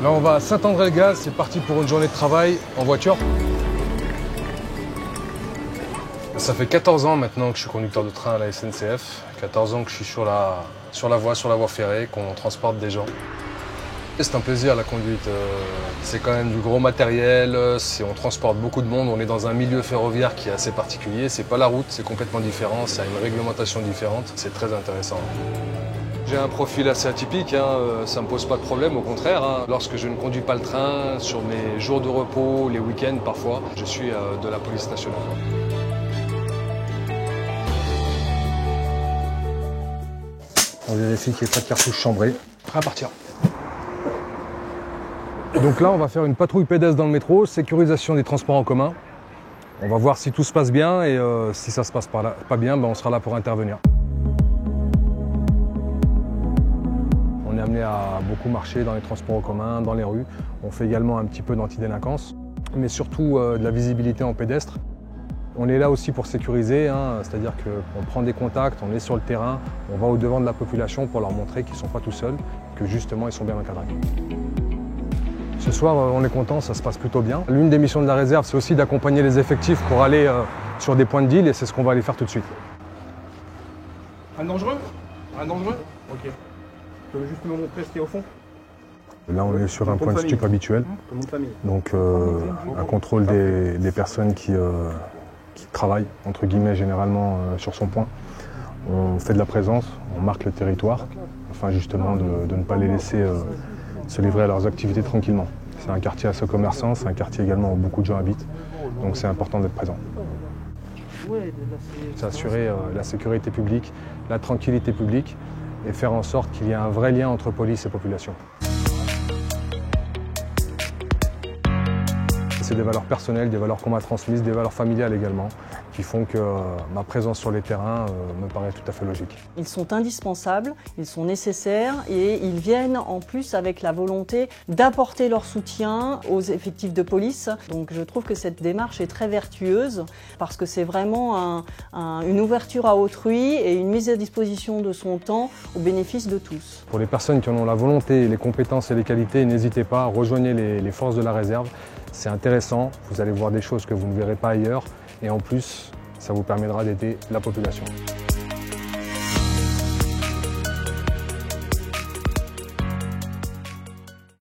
Là, on va à Saint-André-le-Gaz, c'est parti pour une journée de travail en voiture. Ça fait 14 ans maintenant que je suis conducteur de train à la SNCF, 14 ans que je suis sur la voie ferrée, qu'on transporte des gens. C'est un plaisir la conduite, c'est quand même du gros matériel, on transporte beaucoup de monde, on est dans un milieu ferroviaire qui est assez particulier, c'est pas la route, c'est complètement différent, ça a une réglementation différente, c'est très intéressant. J'ai un profil assez atypique, ça ne me pose pas de problème, au contraire. Lorsque je ne conduis pas le train, sur mes jours de repos, les week-ends parfois, je suis de la police nationale. On vérifie qu'il n'y ait pas de cartouche chambrée. Prêt à partir. Donc là, on va faire une patrouille pédestre dans le métro, sécurisation des transports en commun. On va voir si tout se passe bien et si ça se passe pas bien, on sera là pour intervenir. On est amené à beaucoup marcher dans les transports en commun, dans les rues. On fait également un petit peu d'antidélinquance, mais surtout de la visibilité en pédestre. On est là aussi pour sécuriser, c'est-à-dire qu'on prend des contacts, on est sur le terrain, on va au-devant de la population pour leur montrer qu'ils ne sont pas tout seuls, que justement ils sont bien encadrés. Ce soir, on est content, ça se passe plutôt bien. L'une des missions de la réserve, c'est aussi d'accompagner les effectifs pour aller sur des points de deal et c'est ce qu'on va aller faire tout de suite. Un dangereux? Un dangereux? Ok. Tu peux juste me montrer ce qu'il y a au fond? Là, on est sur un point de stup habituel, donc un contrôle des personnes qui travaillent, entre guillemets, généralement sur son point. On fait de la présence, on marque le territoire, afin justement de ne pas les laisser se livrer à leurs activités tranquillement. C'est un quartier assez commerçant, c'est un quartier également où beaucoup de gens habitent, donc c'est important d'être présent. C'est assurer la sécurité publique, la tranquillité publique et faire en sorte qu'il y ait un vrai lien entre police et population. C'est des valeurs personnelles, des valeurs qu'on m'a transmises, des valeurs familiales également, qui font que ma présence sur les terrains me paraît tout à fait logique. Ils sont indispensables, ils sont nécessaires et ils viennent en plus avec la volonté d'apporter leur soutien aux effectifs de police. Donc je trouve que cette démarche est très vertueuse parce que c'est vraiment une ouverture à autrui et une mise à disposition de son temps au bénéfice de tous. Pour les personnes qui en ont la volonté, les compétences et les qualités, n'hésitez pas, rejoignez les forces de la réserve. C'est intéressant, vous allez voir des choses que vous ne verrez pas ailleurs et en plus, ça vous permettra d'aider la population.